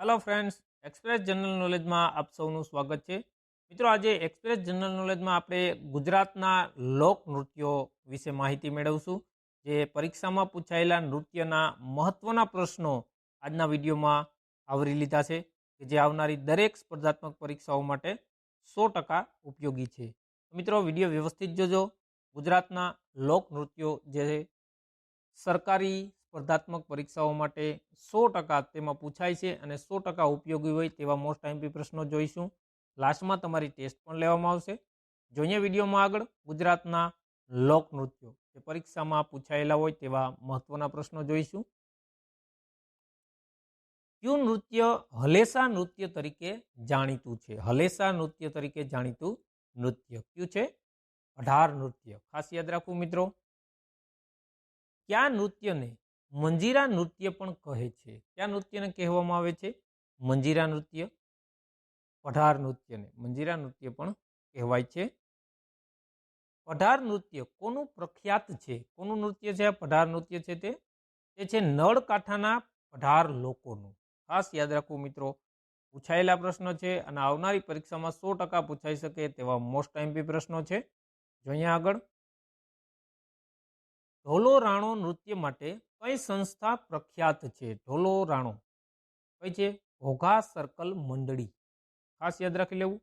Hello friends, express general knowledge में आप सौનું સ્વાગત છે। મિત્રો, આજે एक्सप्रेस जनरल नॉलेज में આપણે ગુજરાતના લોક નૃત્યો વિશે માહિતી મેળવશું। જે પરીક્ષામાં પૂછાયેલા નૃત્યના મહત્વના પ્રશ્નો આજના વિડીયોમાં આવરી લીધા છે કે જે આવનારી દરેક સ્પર્ધાત્મક પરીક્ષાઓ માટે 100% ઉપયોગી છે। મિત્રો, વિડીયો વ્યવસ્થિત જોજો। ગુજરાતના લોક નૃત્યો જે સરકારી સ્પર્ધાત્મક પરીક્ષાઓ માટે 100% તેમાં પૂછાય છે અને 100% ઉપયોગી હોય તેવા મોસ્ટ આઈએમપી પ્રશ્નો જોઈશું। લાસ્ટમાં તમારી ટેસ્ટ પણ લેવામાં આવશે। જોઈએ વિડીયોમાં આગળ ગુજરાતના લોક નૃત્યો જે પરીક્ષામાં પૂછાયેલા હોય તેવા મહત્વના પ્રશ્નો જોઈશું। ક્યુ નૃત્ય હલેસા નૃત્ય તરીકે જાણીતું છે? હલેસા નૃત્ય તરીકે જાણીતું નૃત્ય ક્યુ છે? અઢાર નૃત્ય। ખાસ યાદ રાખવું મિત્રો। क्या नृत्य ने मंजीरा नृत्य पण कहे छे? क्या नृत्य ने कहेवामां आवे छे? मंजीरा नृत्य। पठार नृत्य ने मंजीरा नृत्य पण कहेवाय छे। पठार नृत्य कोनु प्रख्यात छे? कोनु नृत्य छे? पठार नृत्य छे ते छे नळकांठाना पठार लोकोनुं। खास याद राखવું મિત્રો। પૂછાયેલા પ્રશ્નો છે અને આવનારી પરીક્ષામાં 100% પૂછાઈ શકે તેવા મોસ્ટ આઈએમપી પ્રશ્નો છે। જોઈએ આગળ। ઢોલો રાણો નૃત્ય માટે કઈ સંસ્થા પ્રખ્યાત છે? ઢોલો રાણો કઈ છે? ઘોઘા સર્કલ મંડળી। ખાસ યાદ રાખી લેવું।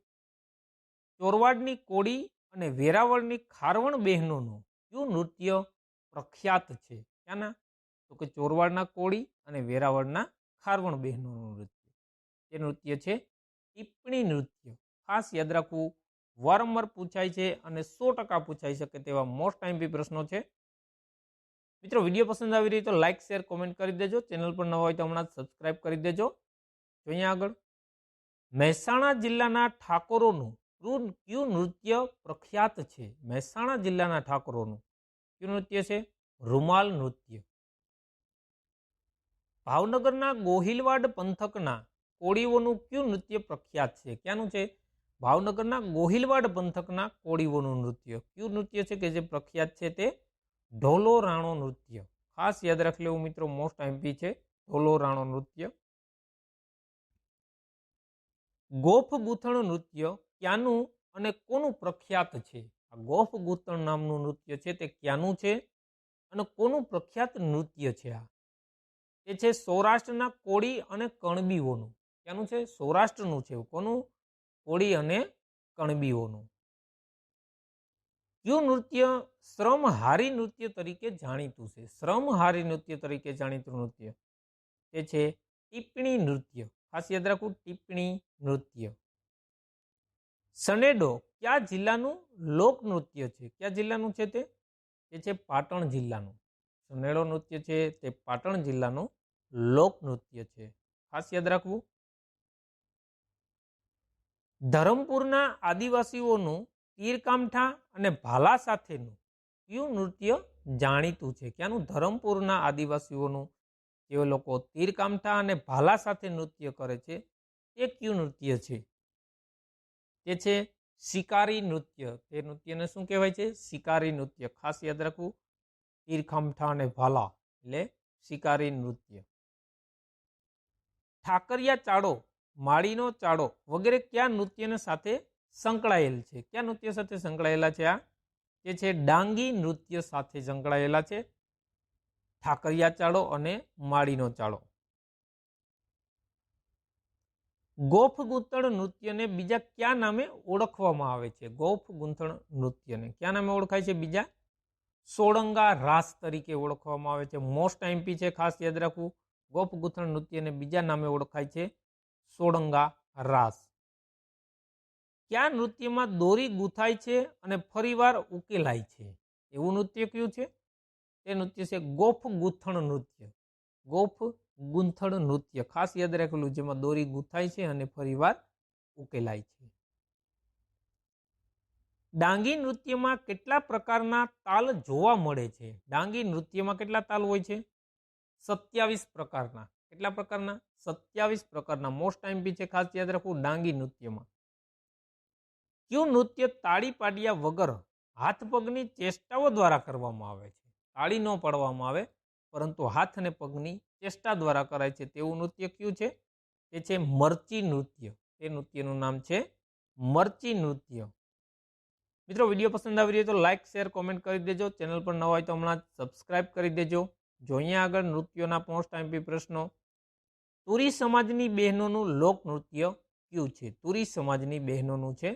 ચોરવાડની કોળી અને વેરાવળની ખારવણ બહેનોનું કયું નૃત્ય પ્રખ્યાત છે? ક્યાંના? તો કે ચોરવાડના કોળી અને વેરાવળના ખારવણ બહેનોનું નૃત્ય। તે નૃત્ય છે ટીપણી નૃત્ય। ખાસ યાદ રાખવું। વારંવાર પૂછાય છે અને 100% પૂછાઈ શકે તેવા મોસ્ટ આઈએમપી પ્રશ્નો છે। મિત્રો, વિડીયો પસંદ આવી રહી તો લાઇક શેર કોમેન્ટ કરી દેજો। ચેનલ પર ન હોય તો હમણાં સબસ્ક્રાઇબ કરી દેજો। જોઈએ આગળ। મહેસાણા જિલ્લાના ઠાકોરોનું કયું નૃત્ય પ્રખ્યાત છે? મહેસાણા જિલ્લાના ઠાકોરોનું કયું નૃત્ય છે? રૂમાલ નૃત્ય। ભાવનગરના ગોહિલવાડ પંથકના કોળીઓનું કયું નૃત્ય પ્રખ્યાત છે? ક્યાંનું છે? ભાવનગરના ગોહિલવાડ પંથકના કોળીઓનું નૃત્ય કયું નૃત્ય છે કે જે પ્રખ્યાત છે? તે ઢોલો રાણો નૃત્ય। ખાસ યાદ રાખી લેવું મિત્રો, મોસ્ટ આઈએમપી છે ઢોલો રાણો નૃત્ય। ગોફ ગૂંથણ નૃત્ય ક્યાંનું અને કોનું પ્રખ્યાત છે? આ ગોફ ગૂંથણ નામનું નૃત્ય છે તે ક્યાંનું છે અને કોનું પ્રખ્યાત નૃત્ય છે? આ એ છે સૌરાષ્ટ્રના કોળી અને કણબીઓનું। ક્યાંનું છે? સૌરાષ્ટ્રનું છે। કોનું? કોળી અને કણબીઓનું। કયું નૃત્ય શ્રમહારી નૃત્ય તરીકે જાણીતું છે? શ્રમહારી નૃત્ય તરીકે જાણીતું નૃત્ય તે છે ટીપણી નૃત્ય। ખાસ યાદ રાખવું, ટીપણી નૃત્ય। સનેડો કયા જિલ્લાનું લોક નૃત્ય છે? કયા જિલ્લાનું છે? તે છે પાટણ જિલ્લાનું। સનેડો નૃત્ય છે તે પાટણ જિલ્લાનું લોક નૃત્ય છે। ખાસ યાદ રાખવું। ધરમપુરના આદિવાસીઓનું તીરકામઠા અને ભાલા સાથેનું કયું નૃત્ય જાણીતું છે? ક્યાંનું? ધરમપુરના આદિવાસીઓનું જે લોકો તીરકામઠા અને ભાલા સાથે નૃત્ય કરે છે તે કયું નૃત્ય છે? તે છે શિકારી નૃત્ય। તે નૃત્યને શું કહેવાય છે? શિકારી નૃત્ય। ખાસ યાદ રાખવું। તીરકામઠા અને ભાલા એટલે શિકારી નૃત્ય। ઠાકરિયા ચાળો, માળીનો ચાળો વગેરે કયા નૃત્યને સાથે સંકળાયેલ છે? કયા નૃત્ય સાથે સંકળાયેલા છે? આ તે છે ડાંગી નૃત્ય સાથે સંકળાયેલા છે ઠાકરિયા ચાળો અને માળીનો ચાળો। ગોફ ગૂંથણ નૃત્યને બીજા કયા નામે ઓળખવામાં આવે છે? ગોફ ગૂંથણ નૃત્યને કયા નામે ઓળખાય છે? બીજા સોળંગા રાસ તરીકે ઓળખવામાં આવે છે। મોસ્ટ આઈએમપી છે, ખાસ યાદ રાખવું। ગોફ ગૂંથણ નૃત્યને બીજા નામે ઓળખાય છે સોળંગા રાસ। કયા નૃત્યમાં દોરી ગૂંથાય છે અને ફરીવાર ઉકેલાય છે? એવું નૃત્ય કયું છે? તે નૃત્ય છે ગોફ ગૂંથણ નૃત્ય। ગોફ ગૂંથણ નૃત્ય ખાસ યાદ રાખેલું, જેમાં દોરી ગૂંથાય છે અને ફરીવાર ઉકેલાય છે। ડાંગી નૃત્યમાં કેટલા પ્રકારના તાલ જોવા મળે છે? ડાંગી નૃત્યમાં કેટલા તાલ હોય છે? 27 પ્રકારના। કેટલા પ્રકારના? 27 પ્રકારના। મોસ્ટ આઈએમપી છે, ખાસ યાદ રાખવું। ડાંગી નૃત્યમાં કયું નૃત્ય તાળી પાડ્યા વગર હાથ પગની ચેષ્ટાઓ દ્વારા કરવામાં આવે છે? તાળી ન પાડવામાં આવે પરંતુ હાથ અને પગની ચેષ્ટા દ્વારા કરાય છે તેવું નૃત્ય કયું છે? તે છે મરચી નૃત્ય. તે નૃત્યનું નામ છે મરચી નૃત્ય. મિત્રો વિડીયો પસંદ આવી રહ્યો તો લાઇક શેર કોમેન્ટ કરી દેજો. ચેનલ પર નવા હોય તો હમણાં સબસ્ક્રાઇબ કરી દેજો. જો અહીંયા આગળ નૃત્યોના પોસ્ટ એમપી પ્રશ્નો. તુરી સમાજની બહેનોનું લોકનૃત્ય કયું છે? તુરી સમાજની બહેનોનું છે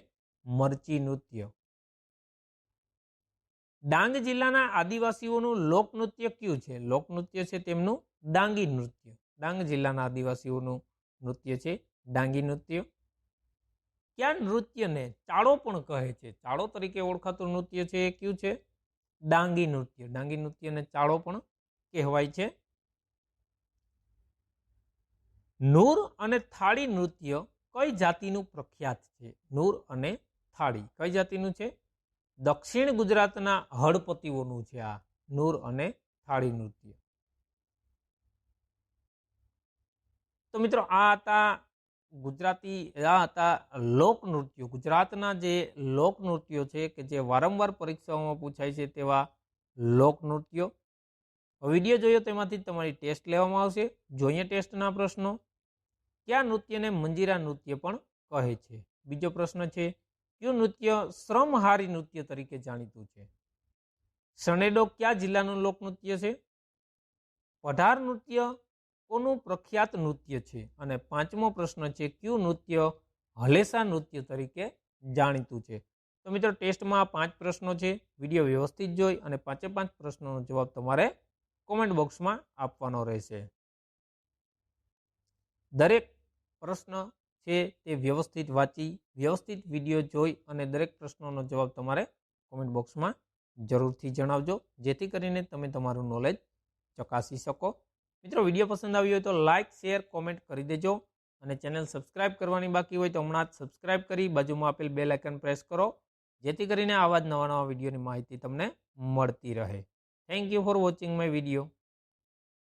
મરચી નૃત્ય. ડાંગ જિલ્લાના આદિવાસીઓનું લોકનૃત્ય કયું છે? લોકનૃત્ય છે તેમનું ડાંગી નૃત્ય. ડાંગ જિલ્લાના આદિવાસીઓનું નૃત્ય છે ડાંગી નૃત્ય. કયા નૃત્યને ચાળો પણ કહે છે? ચાળો તરીકે ઓળખાતું નૃત્ય છે એ કયું છે? ડાંગી નૃત્ય. ડાંગી નૃત્યને ચાળો પણ કહેવાય છે. નૂર અને થાળી નૃત્ય કઈ જાતિનું પ્રખ્યાત છે? નૂર અને થાળી કઈ જાતિનું છે? દક્ષિણ ગુજરાતના હળપતિઓનું છે આ નૂર અને થાળી નૃત્ય. તો મિત્રો આ હતા લોકનૃત્યો. ગુજરાતના જે લોકનૃત્યો છે કે જે વારંવાર પરીક્ષાઓમાં પૂછાય છે તેવા લોકનૃત્યો. વિડીયો જોયો તેમાંથી તમારી ટેસ્ટ લેવામાં આવશે. જોઈએ ટેસ્ટના પ્રશ્નો. કયા નૃત્યને મંજીરા નૃત્ય પણ કહે છે? બીજો પ્રશ્ન છે કયું નૃત્ય શ્રમહારી નૃત્ય તરીકે જાણીતું છે? સનેડો કયા જિલ્લાનું લોકનૃત્ય છે? પઢાર નૃત્ય કોનું પ્રખ્યાત નૃત્ય છે? અને પાંચમો પ્રશ્ન છે કયું નૃત્ય હલેસા નૃત્ય તરીકે જાણીતું છે? તો મિત્રો ટેસ્ટમાં 5 પ્રશ્નો છે. વિડીયો વ્યવસ્થિત જોઈ અને 5 પ્રશ્નોનો જવાબ તમારે કોમેન્ટ બોક્સમાં આપવાનો રહેશે. દરેક પ્રશ્ન છે તે વ્યવસ્થિત વાંચી, વ્યવસ્થિત વિડીયો જોઈ અને દરેક પ્રશ્નોનો જવાબ તમારે કોમેન્ટ બોક્સમાં જરૂરથી જણાવજો, જેથી કરીને તમે તમારું નોલેજ ચકાસી શકો. મિત્રો વિડીયો પસંદ આવ્યો હોય તો લાઇક શેર કોમેન્ટ કરી દેજો અને ચેનલ સબસ્ક્રાઇબ કરવાની બાકી હોય તો હમણાં જ સબસ્ક્રાઇબ કરી બાજુમાં આપેલ બેલ આઇકન પ્રેસ કરો, જેથી કરીને આવા જ નવા વિડીયોની માહિતી તમને મળતી રહે. Thank you for watching my video.